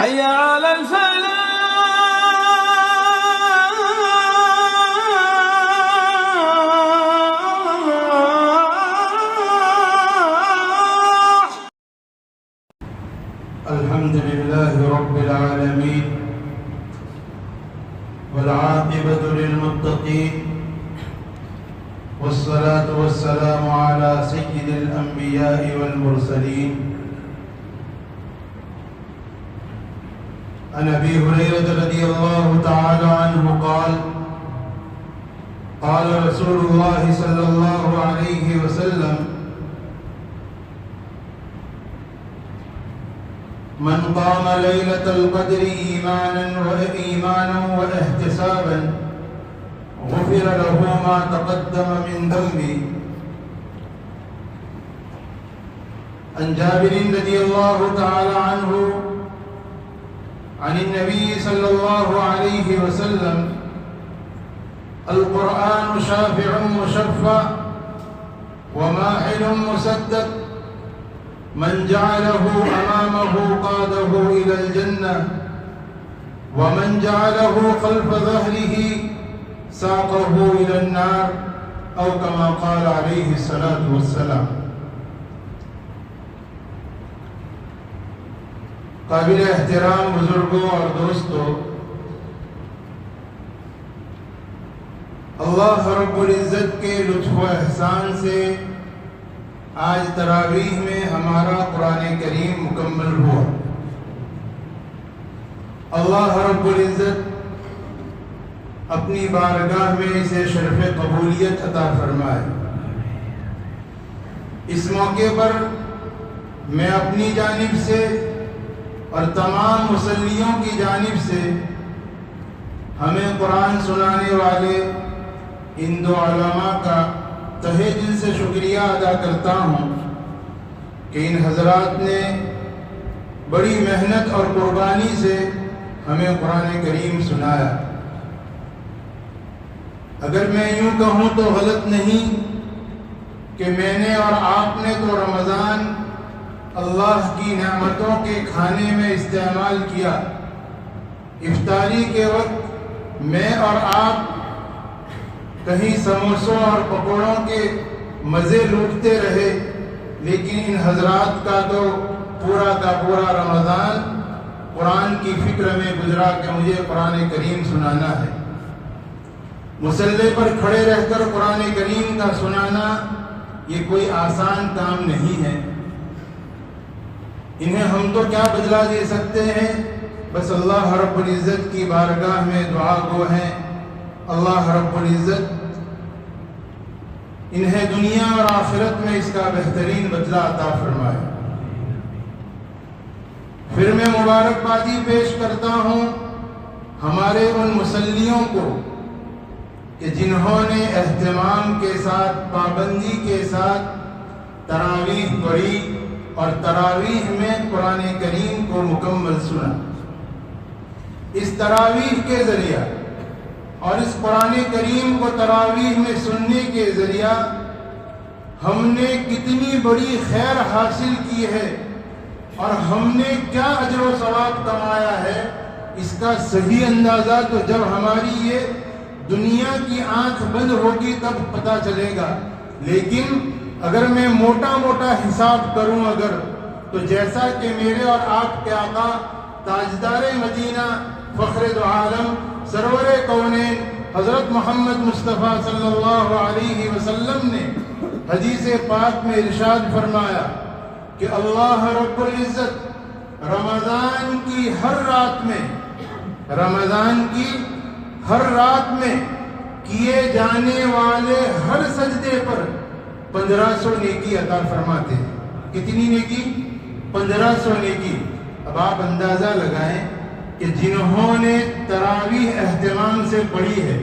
حي على الفلاح. الحمد لله رب العالمين والعاقبة للمتقين والصلاة والسلام على سيد الأنبياء والمرسلين عن أبي هريرة رضي الله تعالى عنه قال قال رسول الله صلى الله عليه وسلم من قام ليلة القدر إيمانا واحتسابا غفر له ما تقدم من ذنبه. عن جابر رضي الله تعالى عنه عن النبي صلى الله عليه وسلم القرآن شافع مشفع وماحل مسدد من جعله أمامه قاده إلى الجنة ومن جعله خلف ظهره ساقه إلى النار أو كما قال عليه الصلاة والسلام. قابل احترام بزرگوں اور دوستوں، اللہ رب العزت کے لطف و احسان سے آج تراویح میں ہمارا قرآن کریم مکمل ہوا. اللہ رب العزت اپنی بارگاہ میں اسے شرف قبولیت عطا فرمائے. اس موقع پر میں اپنی جانب سے اور تمام مصلیوں کی جانب سے ہمیں قرآن سنانے والے ان دو علماء کا تہہ دل سے شکریہ ادا کرتا ہوں کہ ان حضرات نے بڑی محنت اور قربانی سے ہمیں قرآن کریم سنایا. اگر میں یوں کہوں تو غلط نہیں کہ میں نے اور آپ نے تو رمضان اللہ کی نعمتوں کے کھانے میں استعمال کیا. افطاری کے وقت میں اور آپ کہیں سموسوں اور پکوڑوں کے مزے لوٹتے رہے، لیکن ان حضرات کا تو پورا کا پورا رمضان قرآن کی فکر میں گزرا کہ مجھے قرآن کریم سنانا ہے. مصلی پر کھڑے رہ کر قرآن کریم کا سنانا یہ کوئی آسان کام نہیں ہے. انہیں ہم تو کیا بدلہ دے سکتے ہیں، بس اللہ رب العزت کی بارگاہ میں دعا گو ہیں. اللہ رب العزت انہیں دنیا اور آخرت میں اس کا بہترین بدلہ عطا فرمائے. پھر میں مبارکبادی پیش کرتا ہوں ہمارے ان مصلیوں کو کہ جنہوں نے اہتمام کے ساتھ، پابندی کے ساتھ تراویح پڑھی اور تراویح میں قرآن کریم کو مکمل سنا. اس تراویح کے ذریعہ اور اس قرآن کریم کو تراویح میں سننے کے ذریعہ ہم نے کتنی بڑی خیر حاصل کی ہے اور ہم نے کیا اجر و ثواب کمایا ہے، اس کا صحیح اندازہ تو جب ہماری یہ دنیا کی آنکھ بند ہوگی تب پتہ چلے گا. لیکن اگر میں موٹا موٹا حساب کروں تو جیسا کہ میرے اور آپ کے آقا تاجدار مدینہ فخر دو عالم سرور کونین حضرت محمد مصطفیٰ صلی اللہ علیہ وسلم نے حدیث پاک میں ارشاد فرمایا کہ اللہ رب العزت رمضان کی ہر رات میں کیے جانے والے ہر سجدے پر 1500 نیکی عطا فرماتے ہیں. کتنی نیکی؟ 1500 نیکی. اب آپ اندازہ لگائیں کہ جنہوں نے تراویح اہتمام سے پڑھی ہے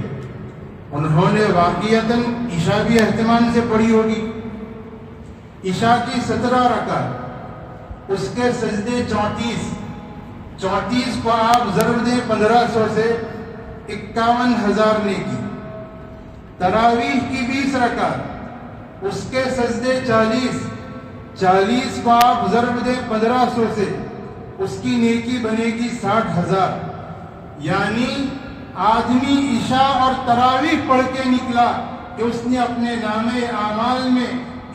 انہوں نے واقعتاً عشاء بھی اہتمام سے پڑھی ہوگی. عشاء کی 17 رکعت، اس کے سجدے 34 کو آپ ضرب دیں 1500 سے 51,000 نیکی. تراویح کی 20 رکعت، اس کے سجدے 40 کو آپ ضرب دیں 1500 سے اس کی نیکی بنے گی 60,000. یعنی آدمی عشاء اور تراویح پڑھ کے نکلا کہ اس نے اپنے نامے اعمال میں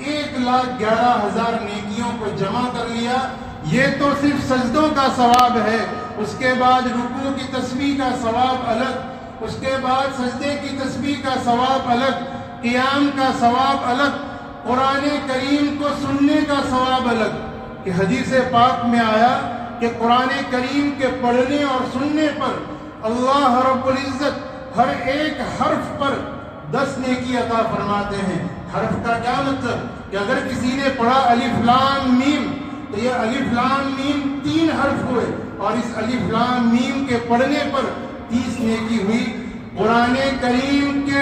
1,11,000 نیکیوں کو جمع کر لیا. یہ تو صرف سجدوں کا ثواب ہے. اس کے بعد رکوع کی تسبیح کا ثواب الگ, اس کے بعد سجدے کی تسبیح کا ثواب الگ, قیام کا ثواب الگ, قرآن کریم کو سننے کا ثواب الگ. کہ حدیث پاک میں آیا کہ قرآن کریم کے پڑھنے اور سننے پر اللہ رب العزت ہر ایک حرف پر 10 نیکی عطا فرماتے ہیں. حرف کا کیا مطلب کہ اگر کسی نے پڑھا الف لام میم تو یہ الف لام میم 3 حرف ہوئے, اور اس الف لام میم کے پڑھنے پر 30 نیکی ہوئی. قرآن کریم کے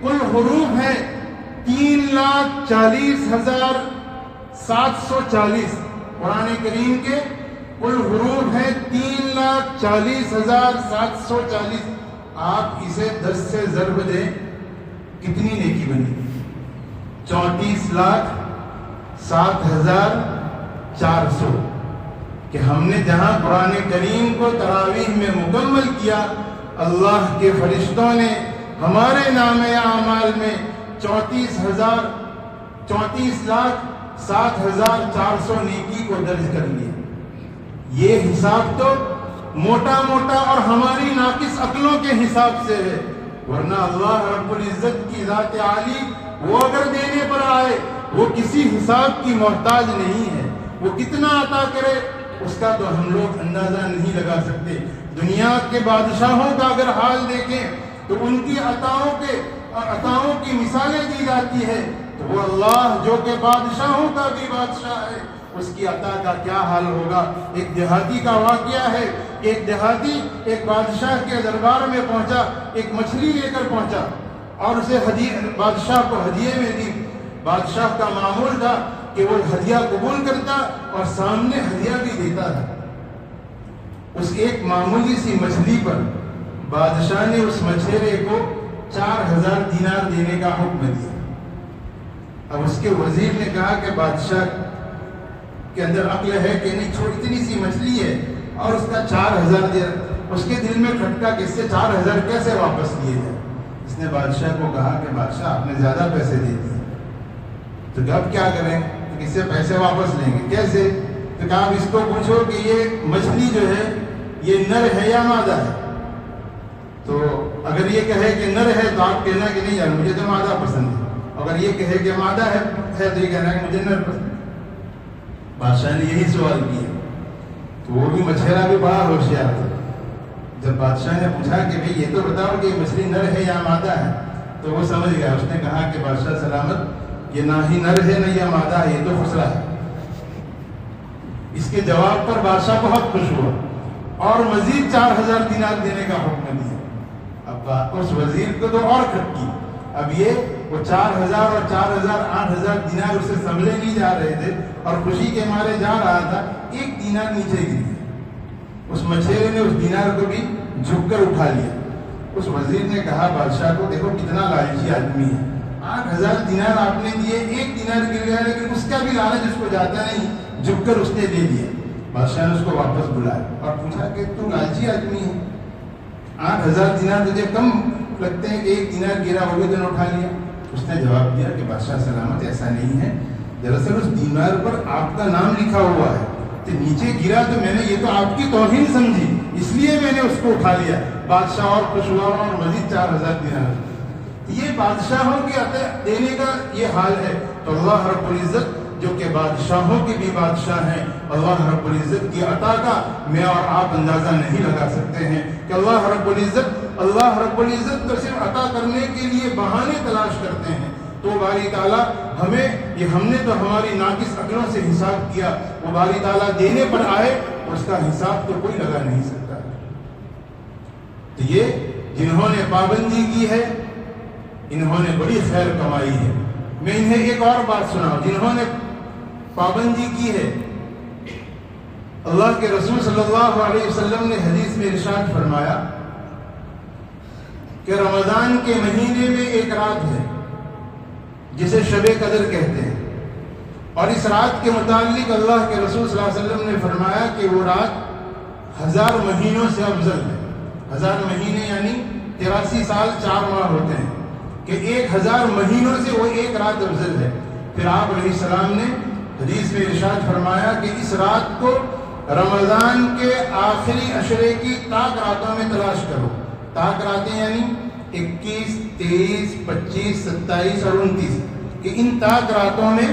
کل حروف ہیں 3,40,740. قرآن کریم کے کل حروف ہیں 3,40,740. آپ اسے 10 سے ضرب دیں, کتنی نیکی بنی؟ 34,07,400. کہ ہم نے جہاں قرآن کریم کو تراویح میں مکمل کیا, اللہ کے فرشتوں نے ہمارے نامے اعمال میں 34,07,400 نیکی کو درج کر لیا. یہ حساب تو موٹا موٹا اور ہماری ناقص عقلوں کے حساب سے ہے, ورنہ اللہ رب العزت کی ذات عالی وہ اگر دینے پر آئے وہ کسی حساب کی محتاج نہیں ہے. وہ کتنا عطا کرے اس کا تو ہم لوگ اندازہ نہیں لگا سکتے. دنیا کے بادشاہوں کا اگر حال دیکھیں تو ان کی عطاؤں کی مثالیں دی جاتی ہے, تو وہ اللہ جو کہ بادشاہوں کا بھی بادشاہ ہے اس کی عطا کا کیا حال ہوگا. ایک دیہاتی کا واقعہ ہے کہ ایک دیہاتی ایک بادشاہ کے دربار میں پہنچا, ایک مچھلی لے کر پہنچا اور اسے بادشاہ کو ہدیے میں دی. بادشاہ کا معمول تھا کہ وہ ہدیہ قبول کرتا اور سامنے ہدیہ بھی دیتا تھا. اس ایک معمولی سی مچھلی پر بادشاہ نے اس مچھیرے کو 4,000 دینار دینے کا حکم دیا. اب اس کے وزیر نے کہا کہ بادشاہ کے اندر عقل ہے کہ نہیں, اتنی سی مچھلی ہے اور اس کا 4,000 دے. اس کے دل میں کھٹکا کہ اس سے 4,000 کیسے واپس لیے جائے. اس نے بادشاہ کو کہا کہ بادشاہ آپ نے زیادہ پیسے دے دیے, تو اب کیا کریں؟ اس سے پیسے واپس لیں گے کیسے؟ تو کہا اب اس کو پوچھو کہ یہ مچھلی جو ہے یہ نر ہے یا مادہ ہے. تو اگر یہ کہے کہ نر ہے تو آپ کہنا کہ نہیں یار مجھے تو مادہ پسند ہے, اگر یہ کہے کہ مادہ ہے تو یہ کہنا کہ مجھے نر پسند ہے. بادشاہ نے یہی سوال کیا. تو وہ بھی مچھیرا بھی بڑا ہوشیار تھا. جب بادشاہ نے پوچھا کہ بھئی یہ تو بتاؤ کہ یہ مچھلی نر ہے یا مادہ ہے, تو وہ سمجھ گیا. اس نے کہا کہ بادشاہ سلامت, یہ نہ ہی نر ہے نہ یہ مادہ ہے, یہ تو خسرا ہے. اس کے جواب پر بادشاہ بہت خوش ہوا اور مزید 4,000 دینار دینے کا حکم دیا. اب اس وزیر کو تو اور کھٹکی. اب یہ وہ 4,000 اور 4,000 8,000 دینار اسے سنبھلے نہیں جا رہے تھے اور خوشی کے مارے جا رہا تھا. ایک دینار نیچے گر گیا. اس مچھیرے نے اس دینار کو بھی جھک کر اٹھا لیا. اس وزیر نے کہا بادشاہ کو, دیکھو کتنا لالچی آدمی ہے, 8,000 دینار آپ نے دیے, ایک دینار گر گیا, لیکن اس کا بھی لالچ اس کو جاتا نہیں, جھک کر اس نے دے دیا. بادشاہ نے اس کو واپس بلایا اور پوچھا کہ تو لالچی آدمی ہے, 8,000 دینار تجھے کم لگتے ہیں کہ ایک دینار گرا وہ بھی تو نے اٹھا لیا. اس نے جواب دیا کہ بادشاہ سلامت ایسا نہیں ہے, دراصل اس دینار پر آپ کا نام لکھا ہوا ہے, تو نیچے گرا تو میں نے یہ تو آپ کی توہین سمجھی اس لیے میں نے اس کو اٹھا لیا. بادشاہ اور خوش ہوا اور مزید 4,000 دینار. یہ بادشاہوں کے دینے کا یہ حال ہے. تو اللہ رب العزت جو کہ بادشاہوں کے بھی بادشاہ ہیں, اللہ رب العزت کی عطا کا میں اور آپ اندازہ نہیں لگا سکتے ہیں کہ اللہ رب العزت تو صرف عطا کرنے کے لیے بہانے تلاش کرتے ہیں. تو باری تعالیٰ ہم نے تو ہماری ناقص عقلوں سے حساب کیا, وہ باری تعالیٰ دینے پر آئے اور اس کا حساب تو کوئی لگا نہیں سکتا. تو یہ جنہوں نے پابندی کی ہے انہوں نے بڑی خیر کمائی ہے. میں انہیں ایک اور بات سناؤں. جنہوں نے پابندی کی ہے, اللہ کے رسول صلی اللہ علیہ وسلم نے حدیث میں ارشاد فرمایا کہ رمضان کے مہینے میں ایک رات ہے جسے شب قدر کہتے ہیں, اور اس رات کے متعلق اللہ کے رسول صلی اللہ علیہ وسلم نے فرمایا کہ وہ رات 1000 مہینوں سے افضل ہے. 1000 مہینے یعنی 83 سال 4 ماہ ہوتے ہیں کہ 1000 مہینوں سے وہ ایک رات افضل ہے. پھر آپ علیہ السلام نے حدیث میں ارشاد فرمایا کہ اس رات کو رمضان کے آخری عشرے کی طاق راتوں میں تلاش کرو. طاق راتیں یعنی 21, 23, 25, 27 اور 29 کہ ان طاق راتوں میں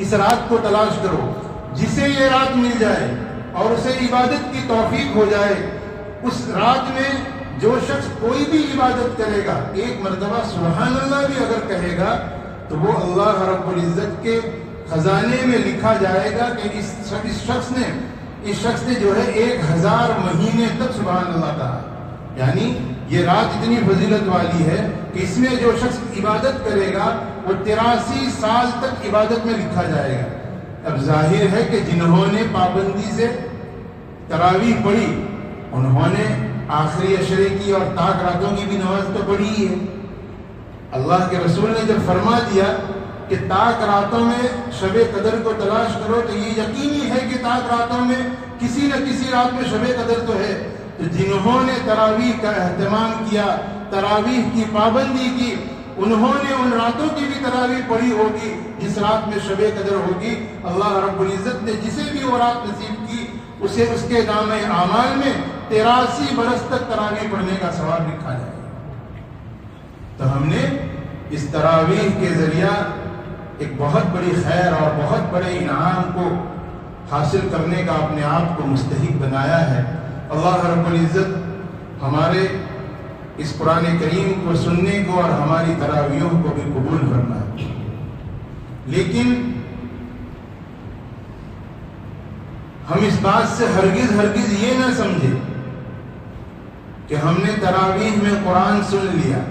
اس رات کو تلاش کرو. جسے یہ رات مل جائے اور اسے عبادت کی توفیق ہو جائے، اس رات میں جو شخص کوئی بھی عبادت کرے گا، ایک مرتبہ سبحان اللہ بھی اگر کہے گا، تو وہ اللہ رب العزت کے خزانے میں لکھا جائے گا کہ اس شخص نے جو ہے 1000 مہینے تک سبحان اللہ کہا. یعنی یہ رات اتنی فضیلت والی ہے کہ اس میں جو شخص عبادت کرے گا وہ 83 سال تک عبادت میں لکھا جائے گا. اب ظاہر ہے کہ جنہوں نے پابندی سے تراویح پڑھی انہوں نے آخری عشرے کی اور طاق راتوں کی بھی نماز تو پڑھی ہی ہے. اللہ کے رسول نے جب فرما دیا کہ طاق راتوں میں شب قدر کو تلاش کرو، تو یہ یقینی ہے کہ طاق راتوں میں کسی نہ کسی رات میں شب قدر تو ہے. تو جنہوں نے تراویح کا اہتمام کیا، تراویح کی پابندی کی، انہوں نے ان راتوں کی بھی تراویح پڑھی ہوگی جس رات میں شب قدر ہوگی. اللہ رب العزت نے جسے بھی وہ رات نصیب کی اسے اس کے نام اعمال میں 83 برس تک تراویح پڑھنے کا ثواب لکھا جائے گا. تو ہم نے اس تراویح کے ذریعہ ایک بہت بڑی خیر اور بہت بڑے انعام کو حاصل کرنے کا اپنے آپ کو مستحق بنایا ہے. اللہ رب العزت ہمارے اس قرآن کریم کو سننے کو اور ہماری تراویحوں کو بھی قبول فرمائے. لیکن ہم اس بات سے ہرگز یہ نہ سمجھے کہ ہم نے تراویح میں قرآن سن لیا،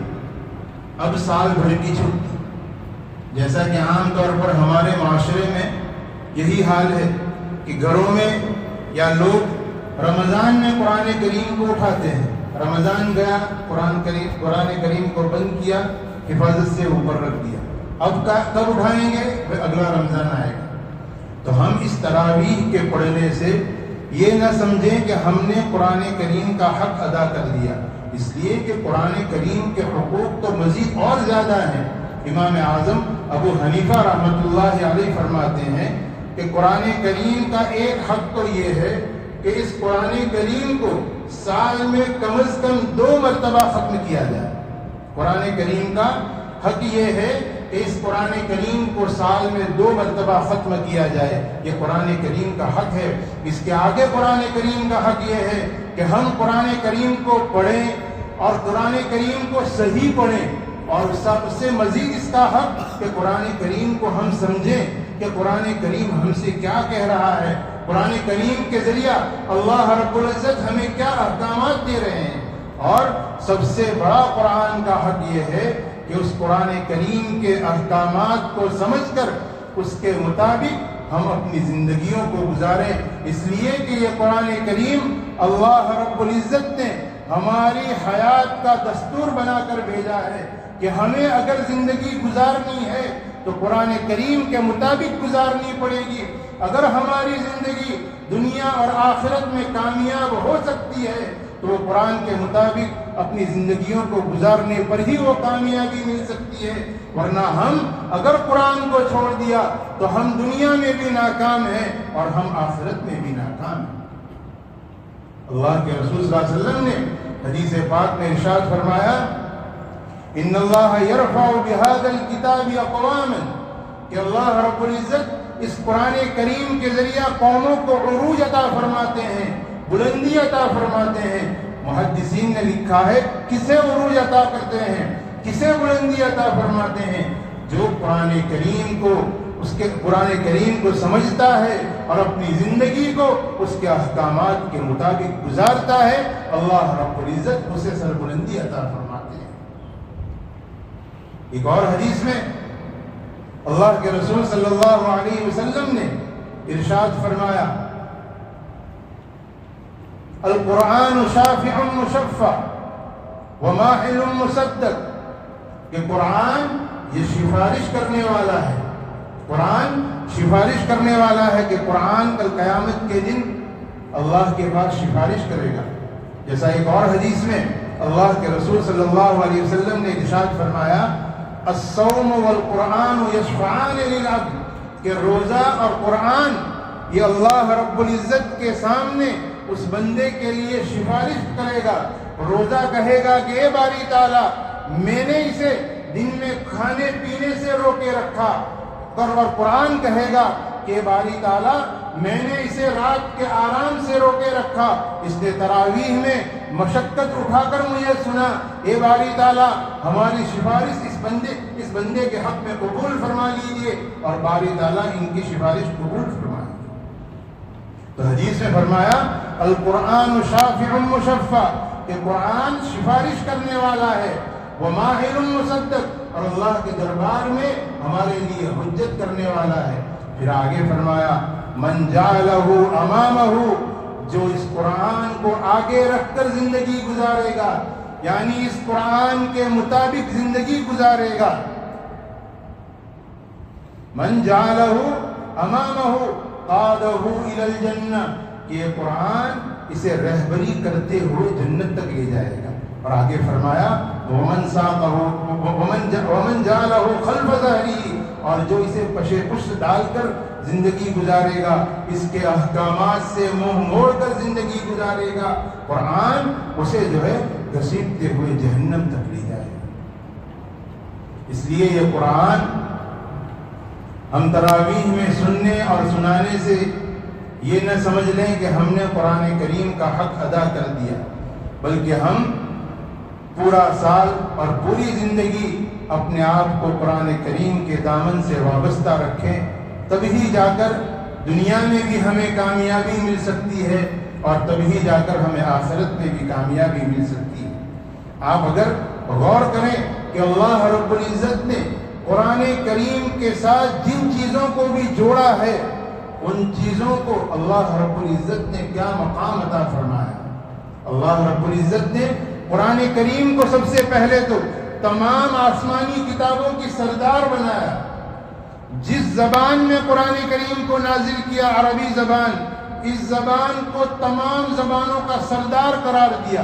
اب سال بھر کی چھٹی. جیسا کہ عام طور پر ہمارے معاشرے میں یہی حال ہے کہ گھروں میں یا لوگ رمضان میں قرآن کریم کو اٹھاتے ہیں. رمضان گیا، قرآن کریم کو بند کیا، حفاظت سے اوپر رکھ دیا. اب کب اٹھائیں گے؟ اگلا رمضان آئے گا. تو ہم اس تراویح کے پڑھنے سے یہ نہ سمجھیں کہ ہم نے قرآن کریم کا حق ادا کر دیا، اس لیے کہ قرآن کریم کے حقوق تو مزید اور زیادہ ہیں. امام اعظم ابو حنیفہ رحمۃ اللہ علیہ فرماتے ہیں کہ قرآن کریم کا ایک حق تو یہ ہے کہ اس قرآن کریم کو سال میں کم از کم 2 مرتبہ ختم کیا جائے. قرآن کریم کا حق یہ ہے کہ اس قرآن کریم کو سال میں 2 مرتبہ ختم کیا جائے. یہ قرآن کریم کا حق ہے. اس کے آگے قرآن کریم کا حق یہ ہے کہ ہم قرآن کریم کو پڑھیں اور قرآن کریم کو صحیح پڑھیں، اور اس سے مزید اس کا حق کہ قرآن کریم کو ہم سمجھیں کہ قرآن کریم ہم سے کیا کہہ رہا ہے، قرآن کریم کے ذریعہ اللہ رب العزت ہمیں کیا احکامات دے رہے ہیں. اور سب سے بڑا قرآن کا حق یہ ہے کہ اس قرآن کریم کے احکامات کو سمجھ کر اس کے مطابق ہم اپنی زندگیوں کو گزاریں. اس لیے کہ یہ قرآن کریم اللہ رب العزت نے ہماری حیات کا دستور بنا کر بھیجا ہے کہ ہمیں اگر زندگی گزارنی ہے تو قرآن کریم کے مطابق گزارنی پڑے گی. اگر ہماری زندگی دنیا اور آخرت میں کامیاب ہو سکتی ہے تو وہ قرآن کے مطابق اپنی زندگیوں کو گزارنے پر ہی وہ کامیابی مل سکتی ہے. ورنہ ہم اگر قرآن کو چھوڑ دیا تو ہم دنیا میں بھی ناکام ہیں اور ہم آخرت میں بھی ناکام ہیں. اللہ کے رسول صلی اللہ علیہ وسلم نے حدیث پاک میں ارشاد فرمایا ان اللہ یرفع بہذا الکتاب اقواما، کہ اللہ رب العزت اس قرآن کریم کے ذریعہ قوموں کو عروج عطا فرماتے ہیں، بلندی عطا فرماتے ہیں. محدثین نے لکھا ہے کسے عروج عطا کرتے ہیں، کسے بلندی عطا فرماتے ہیں؟ جو قرآن کریم کو سمجھتا ہے اور اپنی زندگی کو اس کے احکامات کے مطابق گزارتا ہے، اللہ رب العزت اسے سربلندی عطا فرماتے ہیں. ایک اور حدیث میں اللہ کے رسول صلی اللہ علیہ وسلم نے ارشاد فرمایا القرآن شافع مشفع وماحل مصدق، کہ قرآن یہ سفارش کرنے والا ہے، قرآن سفارش کرنے والا ہے کہ قرآن کل قیامت کے دن اللہ کے پاس سفارش کرے گا. جیسا ایک اور حدیث میں اللہ کے رسول صلی اللہ علیہ وسلم نے ارشاد فرمایا الصوم والقرآن یشفعان للعبد، کہ روزہ اور قرآن یہ اللہ رب العزت کے سامنے اس بندے کے لیے سفارش کرے گا. روزہ کہے گا کہ اے باری تعالیٰ میں نے اسے دن میں کھانے پینے سے روکے رکھا، اور قرآن کہے گا کہ باری تعالیٰ میں نے اسے رات کے آرام سے روکے رکھا، اس نے تراویح میں مشقت اٹھا کر مجھے سنا، اے باری تعالیٰ ہماری سفارش اس بندے کے حق میں قبول فرما لیجیے، اور باری تعالیٰ ان کی سفارش قبول فرما لیجیے. تو حدیث میں فرمایا القرآن شافع مشفع، کہ قرآن سفارش کرنے والا ہے، وماحل مصدق، اور اللہ کے دربار میں ہمارے لیے حجت کرنے والا ہے. پھر آگے فرمایا من جعلہ امامہ، جو اس قرآن کو آگے رکھ کر زندگی گزارے گا، یعنی اس قرآن کے مطابق زندگی گزارے گا. من جعلہ امامہ قادہ الی الجنہ، کہ یہ قرآن اسے رہبری کرتے ہوئے جنت تک لے جائے گا. اور آگے فرمایا ومن جعلہ خلف ظہری، اور جو اسے پشے پشت ڈال کر زندگی گزارے گا، اس کے احکامات سے منہ موڑ کر زندگی گزارے گا، قرآن اسے جو ہے گھسیٹتے ہوئے جہنم تک لے جائے گا. اس لیے یہ قرآن ہم تراویح میں سننے اور سنانے سے یہ نہ سمجھ لیں کہ ہم نے قرآن کریم کا حق ادا کر دیا، بلکہ ہم پورا سال اور پوری زندگی اپنے آپ کو قرآن کریم کے دامن سے وابستہ رکھیں، تبھی جا کر دنیا میں بھی ہمیں کامیابی مل سکتی ہے، اور تبھی جا کر ہمیں آخرت میں بھی کامیابی مل سکتی ہے. آپ اگر غور کریں کہ اللہ رب العزت نے قرآن کریم کے ساتھ جن چیزوں کو بھی جوڑا ہے، ان چیزوں کو اللہ رب العزت نے کیا مقام عطا فرمایا. اللہ رب العزت نے قرآن کریم کو سب سے پہلے تو تمام آسمانی کتابوں کی سردار بنایا. جس زبان میں قرآن کریم کو نازل کیا، عربی زبان، اس زبان کو تمام زبانوں کا سردار قرار دیا.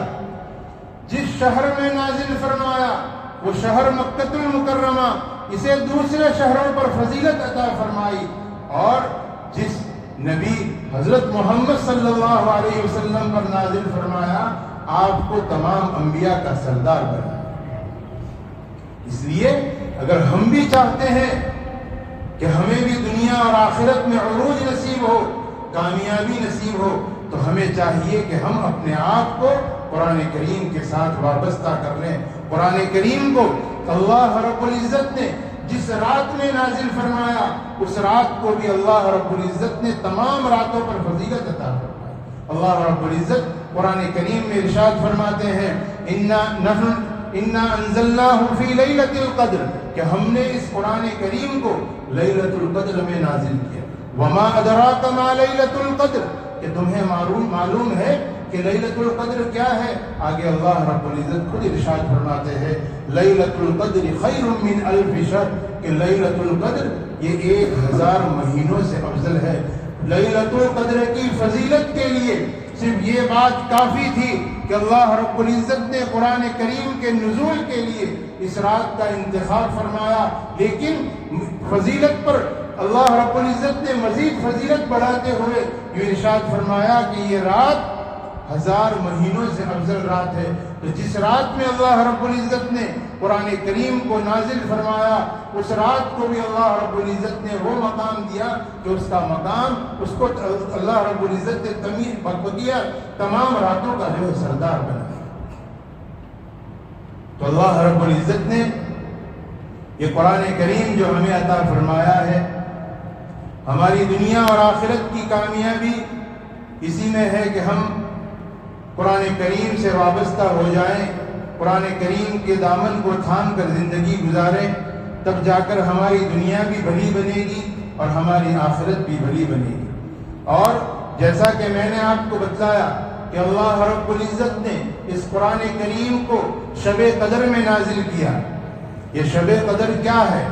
جس شہر میں نازل فرمایا وہ شہر مکۃ المکرمہ، اسے دوسرے شہروں پر فضیلت عطا فرمائی. اور جس نبی حضرت محمد صلی اللہ علیہ وسلم پر نازل فرمایا، آپ کو تمام انبیاء کا سردار بنا. اس لیے اگر ہم بھی چاہتے ہیں کہ ہمیں بھی دنیا اور آخرت میں عروج نصیب ہو، کامیابی نصیب ہو، تو ہمیں چاہیے کہ ہم اپنے آپ کو قرآن کریم کے ساتھ وابستہ کر لیں. قرآن کریم کو اللہ رب العزت نے جس رات میں نازل فرمایا، اس رات کو بھی اللہ رب العزت نے تمام راتوں پر فضیلت عطا فرمائی. اللہ رب العزت قرآن کریم میں ارشاد فرماتے ہیں انا انزلناہ فی لیلۃ القدر، کہ ہم نے اس قرآن کریم کو لیلۃ القدر میں نازل کیا. وما ادراک ما لیلۃ القدر، کہ تمہیں معلوم ہے کہ لیلۃ القدر کیا ہے. آگے اللہ رب العزت خود ارشاد فرماتے ہیں لیلۃ القدر خیر من الف شہر، کہ لیلۃ القدر یہ 1000 مہینوں سے افضل ہے. لیلۃ القدر کی فضیلت کے لیے صرف یہ بات کافی تھی کہ اللہ رب العزت نے قرآن کریم کے نزول کے لیے اس رات کا انتخاب فرمایا. لیکن فضیلت پر اللہ رب العزت نے مزید فضیلت بڑھاتے ہوئے یہ ارشاد فرمایا کہ یہ رات 1000 مہینوں سے افضل رات ہے. تو جس رات میں اللہ رب العزت نے قرآن کریم کو نازل فرمایا، اس رات کو بھی اللہ رب العزت نے وہ مقام دیا کہ اس کا مقام، اس کو اللہ رب العزت نے بقیہ تمام راتوں کا جو سردار بنایا. تو اللہ رب العزت نے یہ قرآن کریم جو ہمیں عطا فرمایا ہے، ہماری دنیا اور آخرت کی کامیابی اسی میں ہے کہ ہم قرآن کریم سے وابستہ ہو جائیں، قرآن کریم کے دامن کو تھام کر زندگی گزاریں. تب جا کر ہماری دنیا بھی بھلی بنے گی اور ہماری آخرت بھی بھلی بنے گی. اور جیسا کہ میں نے آپ کو بتلایا کہ اللہ رب العزت نے اس قرآن کریم کو شب قدر میں نازل کیا. یہ شب قدر کیا ہے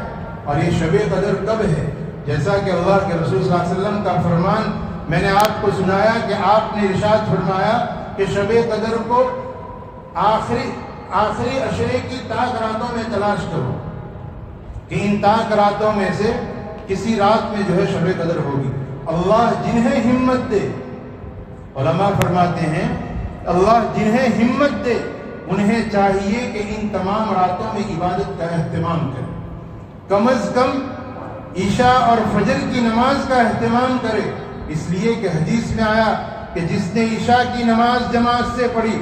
اور یہ شب قدر کب ہے؟ جیسا کہ اللہ کے رسول صلی اللہ علیہ وسلم کا فرمان میں نے آپ کو سنایا کہ آپ نے ارشاد فرمایا کہ شب قدر کو آخری عشرے کی تاک راتوں میں تلاش کرو کہ ان تاک راتوں میں سے کسی رات میں جو ہے شب قدر ہوگی۔ اللہ جنہیں ہمت دے، علماء فرماتے ہیں اللہ جنہیں ہمت دے انہیں چاہیے کہ ان تمام راتوں میں عبادت کا اہتمام کرے، کم از کم عشاء اور فجر کی نماز کا اہتمام کرے، اس لیے کہ حدیث میں آیا کہ جس نے عشاء کی نماز جماعت سے پڑھی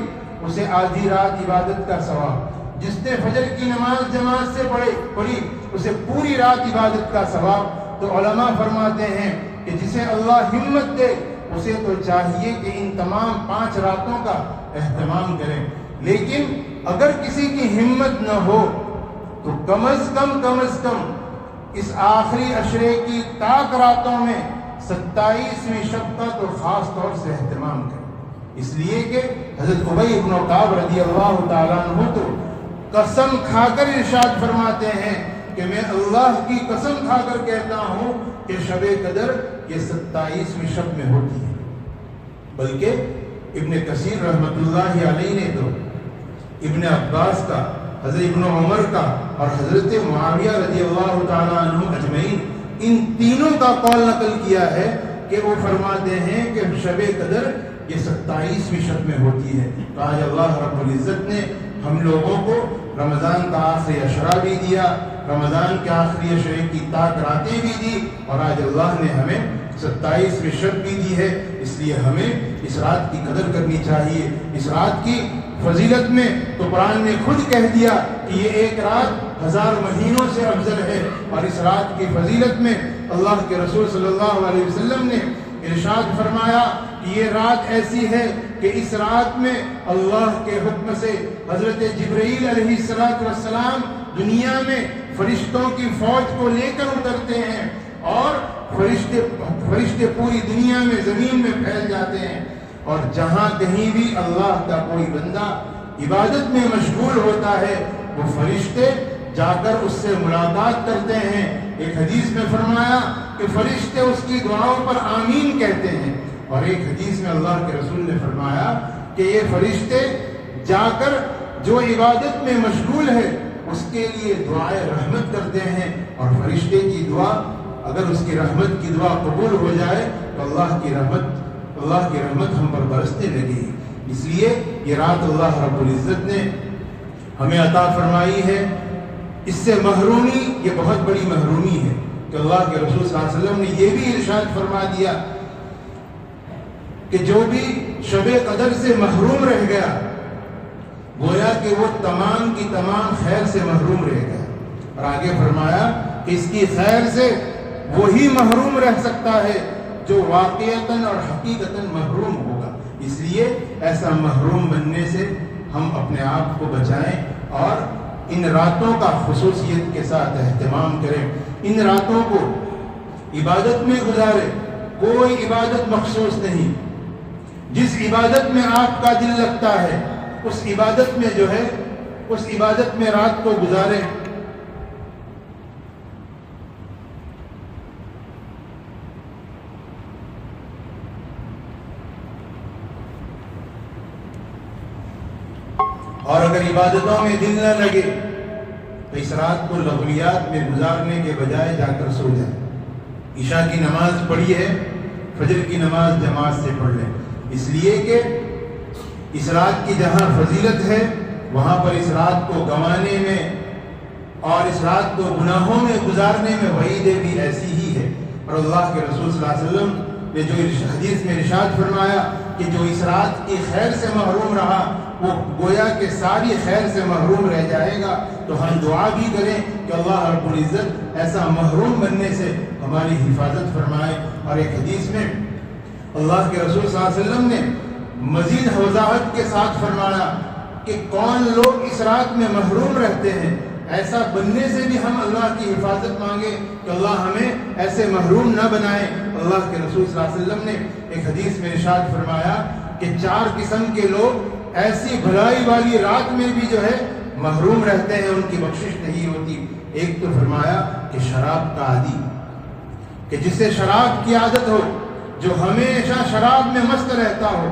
اسے آدھی رات عبادت کا ثواب، جس نے فجر کی نماز جماعت سے پڑھی اسے پوری رات عبادت کا ثواب۔ تو علماء فرماتے ہیں کہ جسے اللہ ہمت دے اسے تو چاہیے کہ ان تمام 5 راتوں کا اہتمام کرے، لیکن اگر کسی کی ہمت نہ ہو تو کم از کم اس آخری عشرے کی تاک راتوں میں 27ویں شب کا تو خاص طور سے اہتمام کرے، اس لیے کہ حضرت ابی بن کعب رضی اللہ تعالیٰ عنہ تو قسم کھا کر ارشاد فرماتے ہیں کہ میں اللہ کی قسم کھا کر کہتا ہوں کہ شب قدر یہ 27ویں شب میں ہوتی ہے۔ بلکہ ابن کثیر رحمۃ اللہ علیہ نے تو ابن عباس کا، حضرت ابن عمر کا اور حضرت معاویہ رضی اللہ تعالیٰ عنہ اجمعین ان تینوں کا قول نقل کیا ہے کہ وہ فرماتے ہیں کہ شب قدر یہ 27ویں شب میں ہوتی ہے۔ تو آج اللہ رب العزت نے ہم لوگوں کو رمضان کا آخری عشرہ بھی دیا، رمضان کے آخری عشرے کی تاک راتیں بھی دی، اور آج اللہ نے ہمیں 27ویں شب بھی دی ہے، اس لیے ہمیں اس رات کی قدر کرنی چاہیے۔ اس رات کی فضیلت میں تو قرآن نے خود کہہ دیا کہ یہ ایک رات 1000 مہینوں سے افضل ہے، اور اس رات کی فضیلت میں اللہ کے رسول صلی اللہ علیہ وسلم نے ارشاد فرمایا کہ یہ رات ایسی ہے کہ اس رات میں اللہ کے حکم سے حضرت جبرائیل علیہ السلام دنیا میں فرشتوں کی فوج کو لے کر اترتے ہیں، اور فرشتے پوری دنیا میں زمین میں پھیل جاتے ہیں، اور جہاں کہیں بھی اللہ کا کوئی بندہ عبادت میں مشغول ہوتا ہے وہ فرشتے جا کر اس سے ملاقات کرتے ہیں۔ ایک حدیث میں فرمایا کہ فرشتے اس کی دعاؤں پر آمین کہتے ہیں، اور ایک حدیث میں اللہ کے رسول نے فرمایا کہ یہ فرشتے جا کر جو عبادت میں مشغول ہے اس کے لیے دعائے رحمت کرتے ہیں، اور فرشتے کی دعا اگر اس کی رحمت کی دعا قبول ہو جائے تو اللہ کی رحمت ہم پر برسنے لگے۔ اس لیے یہ رات اللہ رب العزت نے ہمیں عطا فرمائی ہے، اس سے محرومی یہ بہت بڑی محرومی ہے کہ اللہ کے رسول صلی اللہ علیہ وسلم نے یہ بھی ارشاد فرما دیا کہ جو بھی شب قدر سے محروم رہ گیا گویا کہ وہ تمام کی تمام خیر سے محروم رہ گیا، اور آگے فرمایا کہ اس کی خیر سے وہی محروم رہ سکتا ہے جو واقعتاً اور حقیقتاً محروم ہوگا۔ اس لیے ایسا محروم بننے سے ہم اپنے آپ کو بچائیں اور ان راتوں کا خصوصیت کے ساتھ اہتمام کریں، ان راتوں کو عبادت میں گزاریں۔ کوئی عبادت مخصوص نہیں، جس عبادت میں آپ کا دل لگتا ہے اس عبادت میں جو ہے اس عبادت میں رات کو گزاریں۔ اور اگر عبادتوں میں دل نہ لگے تو اس رات کو لغویات میں گزارنے کے بجائے جا کر سو جائیں۔ عشاء کی نماز پڑھی ہے، فجر کی نماز جماعت سے پڑھ لیں، اس لیے کہ اس رات کی جہاں فضیلت ہے وہاں پر اس رات کو گنوانے میں اور اس رات کو گناہوں میں گزارنے میں وعید بھی ایسی ہی ہے۔ اور اللہ کے رسول صلی اللہ علیہ وسلم نے جو حدیث میں ارشاد فرمایا کہ جو اس رات کی خیر سے محروم رہا وہ گویا کہ ساری خیر سے محروم رہ جائے گا۔ تو ہم دعا بھی کریں کہ اللہ رب العزت ایسا محروم بننے سے ہماری حفاظت فرمائے۔ اور ایک حدیث میں اللہ کے رسول صلی اللہ علیہ وسلم نے مزید وضاحت کے ساتھ فرمایا کہ کون لوگ اس رات میں محروم رہتے ہیں، ایسا بننے سے بھی ہم اللہ کی حفاظت مانگے کہ اللہ ہمیں ایسے محروم نہ بنائے۔ اللہ کے رسول صلی اللہ علیہ وسلم نے ایک حدیث میں ارشاد فرمایا کہ 4 قسم کے لوگ ایسی بھلائی والی رات میں بھی جو ہے محروم رہتے ہیں، ان کی بخشش نہیں ہوتی۔ ایک تو فرمایا کہ شراب کا عادی، کہ جسے شراب کی عادت ہو، جو ہمیشہ شراب میں مست رہتا ہو،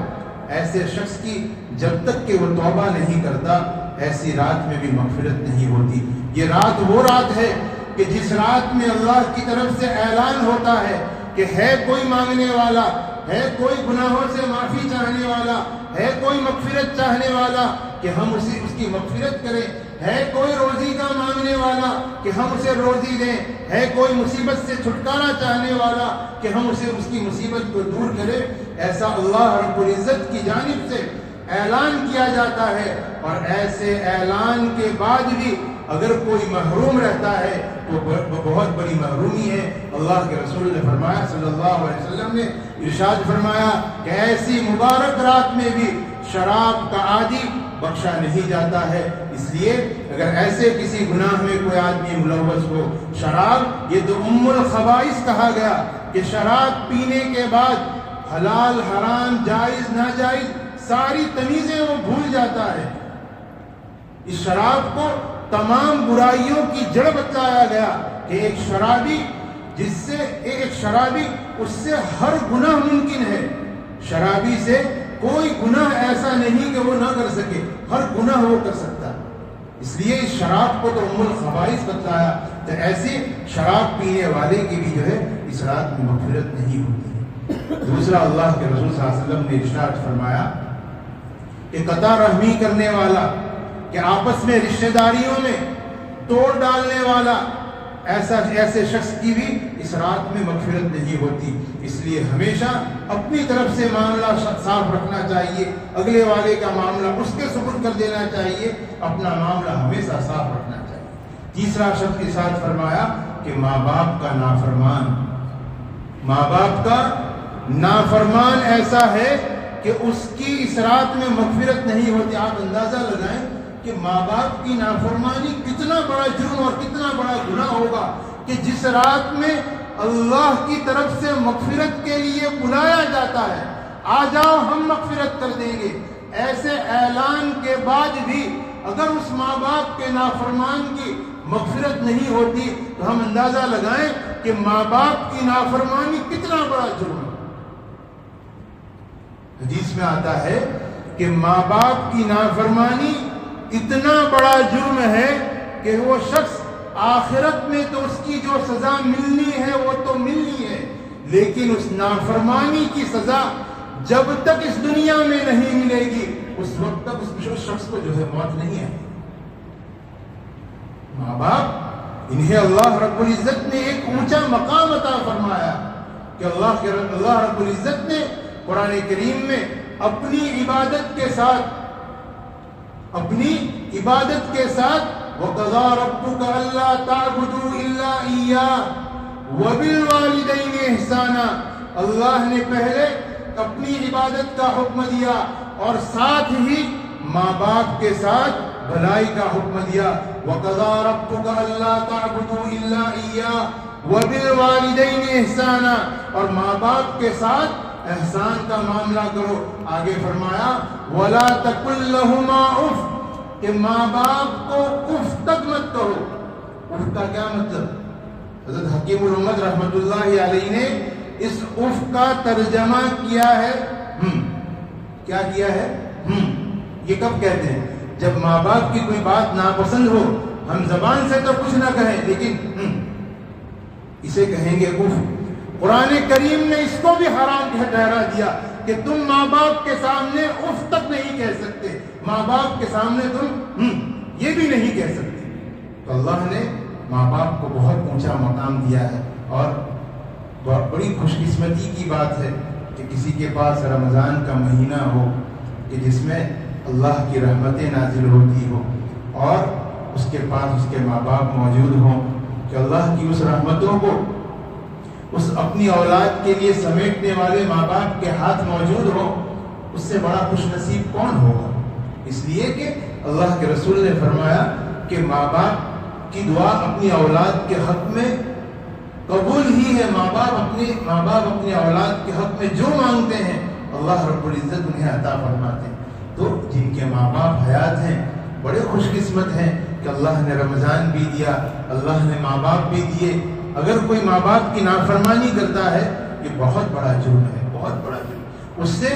ایسے شخص کی جب تک کہ وہ توبہ نہیں کرتا ایسی رات میں بھی مغفرت نہیں ہوتی۔ یہ رات وہ رات ہے کہ جس رات میں اللہ کی طرف سے اعلان ہوتا ہے کہ ہے کوئی مانگنے والا، ہے کوئی گناہوں سے معافی چاہنے والا، ہے کوئی مغفرت چاہنے والا کہ ہم اس کی مغفرت کریں، ہے کوئی روزی کا مانگنے والا کہ ہم اسے روزی دیں، ہے کوئی مصیبت سے چھٹکارا چاہنے والا کہ ہم اسے اس کی مصیبت کو دور کریں۔ ایسا اللہ رب العزت کی جانب سے اعلان کیا جاتا ہے، اور ایسے اعلان کے بعد بھی اگر کوئی محروم رہتا ہے تو وہ بہت بڑی محرومی ہے۔ اللہ کے رسول نے فرمایا صلی اللہ علیہ وسلم نے ارشاد فرمایا کہ ایسی مبارک رات میں بھی شراب کا عادی بخشا نہیں جاتا ہے۔ اس لیے اگر ایسے کسی گناہ میں کوئی آدمی ملوث ہو، شراب یہ تو ام الخبائث کہا گیا کہ شراب پینے کے بعد حلال حرام جائز ناجائز ساری تمیزیں وہ بھول جاتا ہے۔ اس شراب کو تمام برائیوں کی جڑ بتایا گیا کہ ایک شرابی اس سے ہر گناہ ممکن ہے۔ شرابی سے کوئی گناہ ایسا نہیں کہ وہ نہ کر سکے، ہر گناہ وہ کر سکتا ہے۔ اس لیے اس شراب کو تو ام الخبائث بتایا، تو ایسے شراب پینے والے کی بھی جو ہے اس رات میں مغفرت نہیں ہوتی۔ دوسرا، اللہ کے رسول صلی اللہ علیہ وسلم نے ارشاد فرمایا کہ قطع رحمی کرنے والا، کہ آپس میں رشتہ داریوں میں توڑ ڈالنے والا، ایسے شخص کی بھی اس رات میں مغفرت نہیں ہوتی۔ اس لیے ہمیشہ اپنی طرف سے معاملہ صاف رکھنا چاہیے، اگلے والے کا معاملہ اس کے سپرد کر دینا چاہیے، اپنا معاملہ ہمیشہ صاف رکھنا چاہیے۔ تیسرا شخص کے ساتھ فرمایا کہ ماں باپ کا نافرمان، ماں باپ کا نافرمان ایسا ہے کہ اس کی اس رات میں مغفرت نہیں ہوتی۔ آپ اندازہ لگائیں کہ ماں باپ کی نافرمانی کتنا بڑا جرم اور کتنا بڑا گناہ ہوگا کہ جس رات میں اللہ کی طرف سے مغفرت کے لیے بلایا جاتا ہے، آ جاؤ ہم مغفرت کر دیں گے، ایسے اعلان کے بعد بھی اگر اس ماں باپ کے نافرمان کی مغفرت نہیں ہوتی تو ہم اندازہ لگائیں کہ ماں باپ کی نافرمانی کتنا بڑا جرم ہے۔ حدیث میں آتا ہے کہ ماں باپ کی نافرمانی اتنا بڑا جرم ہے کہ وہ شخص آخرت میں تو اس کی جو سزا ملنی ہے وہ تو ملنی ہے، لیکن اس نافرمانی کی سزا جب تک اس دنیا میں نہیں ملے گی اس وقت تک اس شخص کو جو ہے موت نہیں ہے۔ ماں باپ، انہیں اللہ رب العزت نے ایک اونچا مقام عطا فرمایا کہ اللہ رب العزت نے قرآن کریم میں اپنی عبادت کے ساتھ وَقَضَىٰ رَبُّكَ أَلَّا تَعْبُدُوا إِلَّا إِيَّاهُ وَبِالْوَالِدَيْنِ إِحْسَانًا، اللہ نے پہلے اپنی عبادت کا حکم دیا اور ساتھ ہی ماں باپ کے ساتھ بھلائی کا حکم دیا۔ وَقَضَىٰ رَبُّكَ أَلَّا تَعْبُدُوا إِلَّا إِيَّاهُ وَبِالْوَالِدَيْنِ إِحْسَانًا، اور ماں باپ کے ساتھ احسان کا معاملہ کرو۔ آگے فرمایا وَلَا تَقُل لَّهُمَا اُفٍّ، کہ ماں باپ کو اف تک مت کہو۔ اف کا کیا مطلب؟ حضرت حکیم الامت رحمت اللہ علیہ نے اس اف کا ترجمہ کیا ہے کیا کیا ہے؟ یہ کب کہتے ہیں؟ جب ماں باپ کی کوئی بات ناپسند ہو، ہم زبان سے تو کچھ نہ کہیں لیکن اسے کہیں گے اف۔ قرآن کریم نے اس کو بھی حرام ٹھہرا دیا کہ تم ماں باپ کے سامنے اف تک نہیں کہہ سکتے، ماں باپ کے سامنے تم یہ بھی نہیں کہہ سکتے۔ تو اللہ نے ماں باپ کو بہت اونچا مقام دیا ہے، اور بہت بڑی خوش قسمتی کی بات ہے کہ کسی کے پاس رمضان کا مہینہ ہو کہ جس میں اللہ کی رحمتیں نازل ہوتی ہو، اور اس کے پاس اس کے ماں باپ موجود ہوں، کہ اللہ کی اس رحمتوں کو اس اپنی اولاد کے لیے سمیٹنے والے ماں باپ کے ہاتھ موجود ہو، اس سے بڑا خوش نصیب کون ہوگا؟ اس لیے کہ اللہ کے رسول نے فرمایا کہ ماں باپ کی دعا اپنی اولاد کے حق میں قبول ہی ہے۔ ماں باپ اپنی اولاد کے حق میں جو مانگتے ہیں اللہ رب العزت انہیں عطا فرماتے ہیں۔ تو جن کے ماں باپ حیات ہیں بڑے خوش قسمت ہیں کہ اللہ نے رمضان بھی دیا، اللہ نے ماں باپ بھی دیے، اگر کوئی ماں باپ کی نافرمانی کرتا ہے یہ بہت بڑا جرم ہے، بہت بڑا جرم۔ اس سے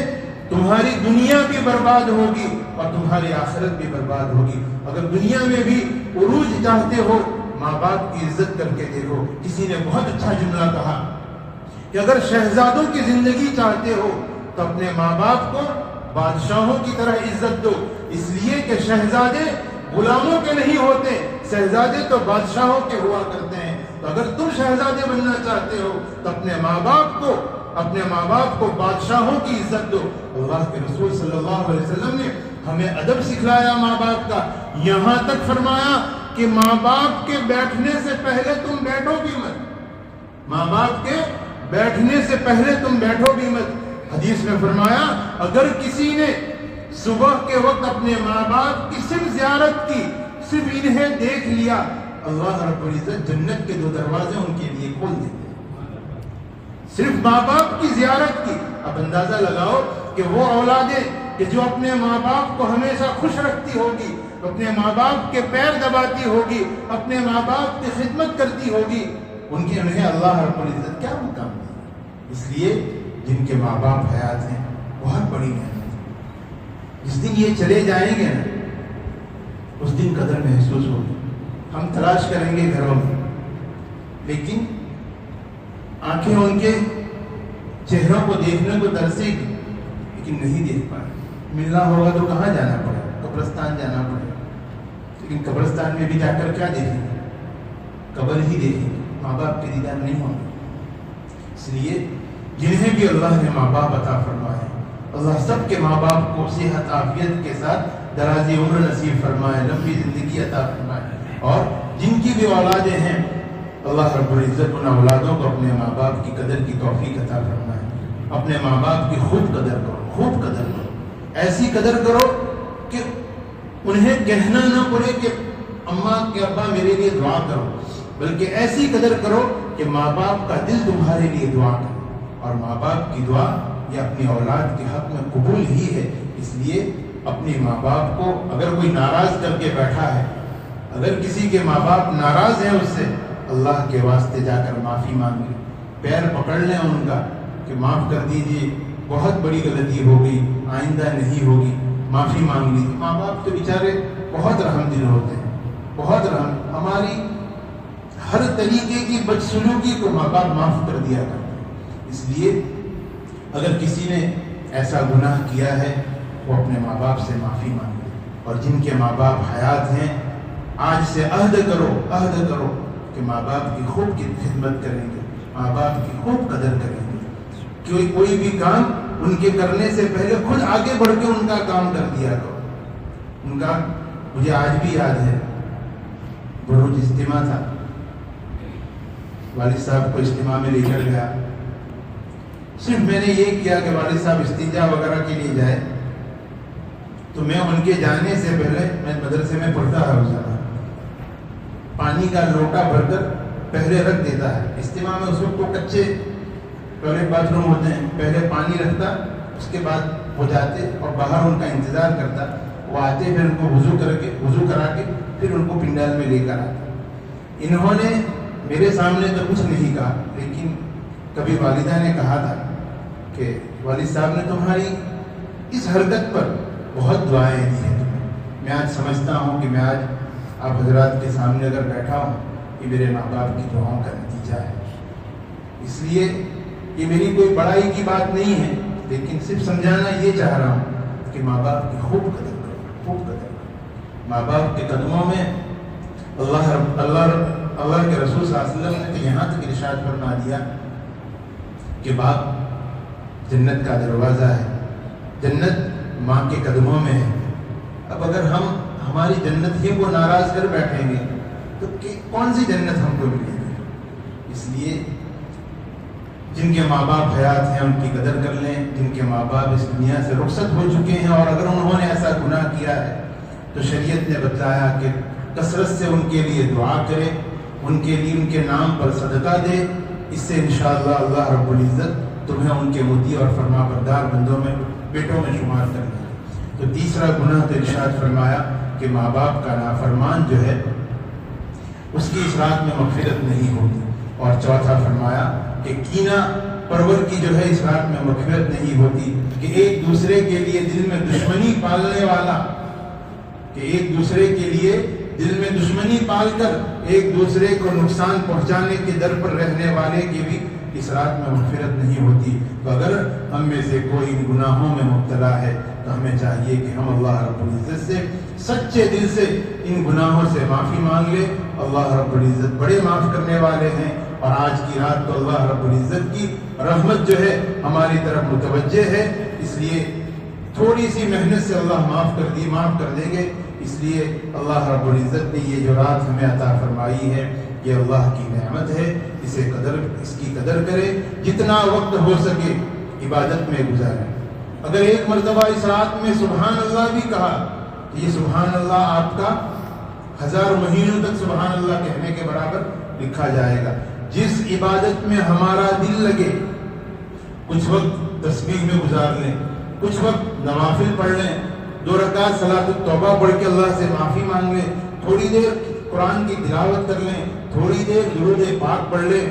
تمہاری دنیا بھی برباد ہوگی اور تمہاری آخرت بھی برباد ہوگی۔ اگر دنیا میں بھی عروج چاہتے ہو ماں باپ کی عزت کر کے دیکھو۔ کسی نے بہت اچھا جملہ کہا کہ اگر شہزادوں کی زندگی چاہتے ہو تو اپنے ماں باپ کو بادشاہوں کی طرح عزت دو، اس لیے کہ شہزادے غلاموں کے نہیں ہوتے، شہزادے تو بادشاہوں کے ہوا کرتے ہیں۔ تو اگر تم شہزادے بننا چاہتے ہو تو اپنے ماں باپ کو بادشاہوں کی عزت دو۔ اللہ کے رسول صلی اللہ علیہ وسلم نے ہمیں ادب سکھلایا ماں باپ کا، یہاں تک فرمایا کہ ماں باپ کے بیٹھنے سے پہلے تم بیٹھو بھی مت، ماں باپ کے بیٹھنے سے پہلے تم بیٹھو بھی مت۔ حدیث میں فرمایا اگر کسی نے صبح کے وقت اپنے ماں باپ کی صرف زیارت کی، صرف انہیں دیکھ لیا، اللہ رب العزت جنت کے 2 دروازے ان کے لیے کھول دیتے ہیں۔ صرف ماں باپ کی زیارت کی۔ اب اندازہ لگاؤ کہ وہ اولادیں کہ جو اپنے ماں باپ کو ہمیشہ خوش رکھتی ہوگی، اپنے ماں باپ کے پیر دباتی ہوگی، اپنے ماں باپ کی خدمت کرتی ہوگی، انہیں اللہ رب العزت کیا مقام دے۔ اس لیے جن کے ماں باپ حیات ہیں بہت بڑی نعمت ہے۔ جس دن یہ چلے جائیں گے نا اس دن قدر محسوس ہوگی۔ ہم تلاش کریں گے گھروں میں، لیکن آنکھیں ان کے چہروں کو دیکھنے کو ترسے گی لیکن نہیں دیکھ پائے۔ ملنا ہوگا تو کہاں جانا پڑے؟ قبرستان جانا پڑے، لیکن قبرستان میں بھی جا کر کیا دیکھیں گے؟ قبر ہی دیکھیں گے، ماں باپ کے دیدار نہیں ہوں گے۔ اس لیے جنہیں بھی اللہ نے ماں باپ عطا فرمائے، اللہ سب کے ماں باپ کو صحت عافیت کے ساتھ درازی عمر نصیب فرمائے، لمبی زندگی عطا فرمائے، اور جن کی بھی اولادیں ہیں اللہ رب العزت ان اولادوں کو اپنے ماں باپ کی قدر کی توفیق عطا فرمائے۔ اپنے ماں باپ کی خوب قدر کرو، خوب قدر کرو، ایسی قدر کرو کہ انہیں کہنا نہ پڑے کہ اماں کہ ابا میرے لیے دعا کرو، بلکہ ایسی قدر کرو کہ ماں باپ کا دل تمہارے لیے دعا کرے۔ اور ماں باپ کی دعا یہ اپنی اولاد کے حق میں قبول ہی ہے۔ اس لیے اپنے ماں باپ کو اگر کوئی ناراض کر کے بیٹھا ہے، اگر کسی کے ماں باپ ناراض ہیں اس سے، اللہ کے واسطے جا کر معافی مانگے، پیر پکڑ لیں ان کا کہ معاف کر دیجیے، بہت بڑی غلطی ہو گئی، آئندہ نہیں ہوگی، معافی مانگ لی۔ ماں باپ تو بیچارے بہت رحم دل ہوتے ہیں، بہت رحم، ہماری ہر طریقے کی بدسلوکی کو ماں باپ معاف کر دیا کرتے ہیں۔ اس لیے اگر کسی نے ایسا گناہ کیا ہے وہ اپنے ماں باپ سے معافی مانگے، اور جن کے ماں باپ حیات ہیں آج سے عہد کرو کہ ماں باپ کی خوب کی خدمت کریں گے، ماں باپ کی خوب قدر کریں گے۔ کوئی بھی کام ان کے کرنے سے پہلے خود آگے بڑھ کے ان کا کام کر دیا کرو۔ ان کا مجھے آج بھی یاد ہے، بروج اجتماع تھا، والد صاحب کو اجتماع میں لے کر گیا، صرف میں نے یہ کیا کہ والد صاحب استنجا وغیرہ کے لیے جائے تو میں ان کے جانے سے پہلے، میں مدرسے میں پڑھتا ہے اس زمانے، پانی کا لوٹا بھر کر پہلے رکھ دیتا ہے۔ اجتماع میں اس وقت تو کچے ٹوائلٹ باتھ روم ہوتے ہیں، پہلے پانی رکھتا، اس کے بعد وہ جاتے اور باہر ان کا انتظار کرتا، وہ آتے پھر ان کو وضو کرا کے پھر ان کو پنڈال میں لے کر آتے۔ انہوں نے میرے سامنے تو کچھ نہیں کہا، لیکن کبھی والدہ نے کہا تھا کہ والد صاحب نے تمہاری اس حرکت پر بہت دعائیں دی ہیں تمہیں۔ میں آج سمجھتا ہوں کہ میں آج آپ حضرات کے سامنے اگر بیٹھا ہوں یہ میرے ماں باپ کی دعاؤں کا نتیجہ ہے۔ اس لیے یہ میری کوئی بڑائی کی بات نہیں ہے، لیکن صرف سمجھانا یہ چاہ رہا ہوں کہ ماں باپ کی خوب قدر کرو، خوب قدر کرو۔ ماں باپ کے قدموں میں اللہ کے رسول صلی اللہ علیہ وسلم نے تو یہاں تک ارشاد فرما دیا کہ باپ جنت کا دروازہ ہے، جنت ماں کے قدموں میں ہے۔ اب اگر ہماری جنت ہی کو ناراض کر بیٹھیں گے تو کون سی جنت ہم کو ملے گی؟ اس لیے جن کے ماں باپ حیات ہیں ان کی قدر کر لیں، جن کے ماں باپ اس دنیا سے رخصت ہو چکے ہیں اور اگر انہوں نے ایسا گناہ کیا ہے تو شریعت نے بتایا کہ کثرت سے ان کے لیے دعا کرے، ان کے لیے ان کے نام پر صدقہ دے، اس سے انشاءاللہ اللہ رب العزت تمہیں ان کے مطیع اور فرما بردار بندوں میں بیٹوں میں شمار کر دے۔ تو تیسرا گناہ تو ارشاد فرمایا کہ ماں باپ کا نافرمان جو ہے اس کی اس رات میں مغفرت نہیں ہوگی۔ اور چوتھا فرمایا کہ کینہ پرور کی جو ہے اس رات میں مغفرت نہیں ہوتی، کہ ایک دوسرے کے لیے دل میں دشمنی پالنے والا، کہ ایک دوسرے کے لیے دل میں دشمنی پال کر ایک دوسرے کو نقصان پہنچانے کے در پر رہنے والے کی بھی اس رات میں مغفرت نہیں ہوتی۔ تو اگر ہم میں سے کوئی ان گناہوں میں مبتلا ہے تو ہمیں چاہیے کہ ہم اللہ رب العزت سے سچے دل سے ان گناہوں سے معافی مانگ لیں۔ اللہ رب العزت بڑے معاف کرنے والے ہیں، اور آج کی رات تو اللہ رب العزت کی رحمت جو ہے ہماری طرف متوجہ ہے، اس لیے تھوڑی سی محنت سے اللہ معاف کر دیں گے۔ اس لیے اللہ رب العزت نے یہ جو رات ہمیں عطا فرمائی ہے یہ اللہ کی نعمت ہے، اس کی قدر کرے، جتنا وقت ہو سکے عبادت میں گزاریں۔ اگر ایک مرتبہ اس رات میں سبحان اللہ بھی کہا تو یہ سبحان اللہ آپ کا 1000 مہینوں تک سبحان اللہ کہنے کے برابر لکھا جائے گا۔ جس عبادت میں ہمارا دل لگے، کچھ وقت تسبیح میں گزار لیں، کچھ وقت نوافل پڑھ لیں، 2 رکعت صلاۃ التوبہ پڑھ کے اللہ سے معافی مانگ لیں، تھوڑی دیر قرآن کی تلاوت کر لیں، تھوڑی دیر درود پاک پڑھ لیں۔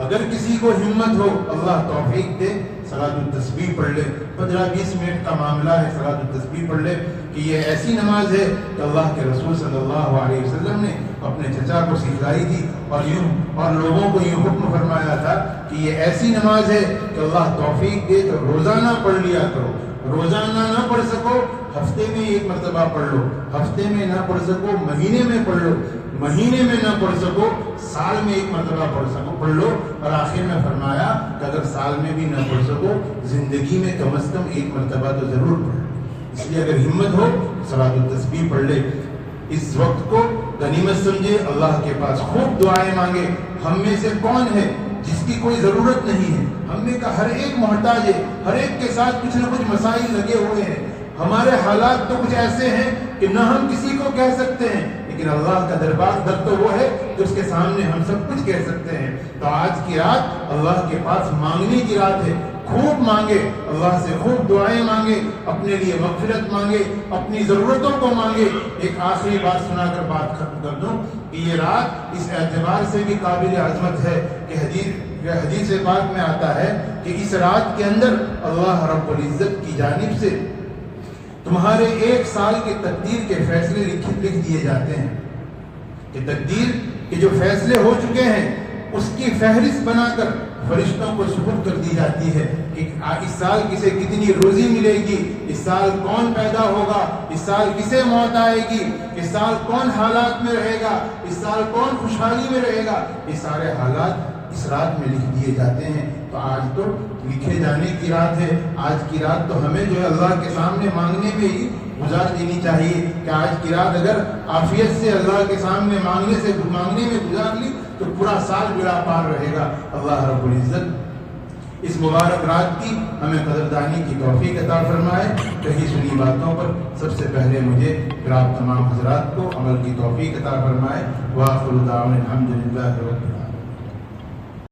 اگر کسی کو ہمت ہو اللہ توفیق دے صلاۃ التسبیح پڑھ لے، 15-20 منٹ کا معاملہ ہے، صلاۃ التسبیح پڑھ لے، کہ یہ ایسی نماز ہے کہ اللہ کے رسول صلی اللہ علیہ وسلم نے اپنے چچا کو سکھلائی تھی، اور لوگوں کو یہ حکم فرمایا تھا کہ یہ ایسی نماز ہے کہ اللہ توفیق دے تو روزانہ پڑھ لیا کرو۔ روزانہ نہ پڑھ سکو ہفتے میں 1 مرتبہ پڑھ لو، ہفتے میں نہ پڑھ سکو مہینے میں پڑھ لو، مہینے میں نہ پڑھ سکو سال میں 1 مرتبہ پڑھ لو، اور آخر میں فرمایا کہ اگر سال میں بھی نہ پڑھ سکو زندگی میں کم از کم 1 مرتبہ تو ضرور پڑھ لو۔ اس لیے اگر ہمت ہو صلاۃ التسبیح پڑھ لے، اس وقت کو غنیمت سمجھے، اللہ کے پاس خوب دعائیں مانگے۔ ہم میں سے کون ہے جس کی کوئی ضرورت نہیں ہے؟ ہم میں کا ہر ایک محتاج ہے، ہر ایک کے ساتھ کچھ نہ کچھ مسائل لگے ہوئے ہیں۔ ہمارے حالات تو کچھ ایسے ہیں کہ نہ ہم کسی کو کہہ سکتے ہیں، لیکن اللہ کا در تو وہ ہے کہ اس کے سامنے ہم سب کچھ کہہ سکتے ہیں۔ تو آج کی رات اللہ کے پاس مانگنے کی رات ہے، خوب مانگے، اللہ سے خوب دعائیں مانگے، اپنے لیے مغفرت مانگے، اپنی ضرورتوں کو مانگے۔ ایک آخری بات سنا کر بات ختم کر دوں کہ یہ رات اس اعتبار سے بھی قابل عظمت ہے کہ حدیث پاک میں آتا ہے کہ اس رات کے اندر اللہ رب العزت کی جانب سے تمہارے 1 سال کے تقدیر کے فیصلے لکھ دیے جاتے ہیں، کہ تقدیر کے جو فیصلے ہو چکے ہیں اس کی فہرست بنا کر فرشتوں کو سپرد کر دی جاتی ہے کہ اس سال کسے کتنی روزی ملے گی، اس سال کون پیدا ہوگا، اس سال کسے موت آئے گی، اس سال کون حالات میں رہے گا، اس سال کون خوشحالی میں رہے گا۔ یہ سارے حالات اس رات میں لکھ دیے جاتے ہیں۔ تو آج تو لکھے جانے کی رات ہے، آج کی رات تو ہمیں جو ہے اللہ کے سامنے مانگنے میں ہی گزار دینی چاہیے کہ آج کی رات اگر عافیت سے اللہ کے سامنے مانگنے میں گزار لی تو پورا سال بیڑا پار رہے گا۔ اللہ رب العزت اس مبارک رات کی ہمیں قدردانی کی توفیق عطا فرمائے۔ کہیں سنی باتوں پر سب سے پہلے مجھے پھر آپ تمام حضرات کو عمل کی توفیق عطا فرمائے۔ وآخر دعوانا الحمدللہ رب العالمین۔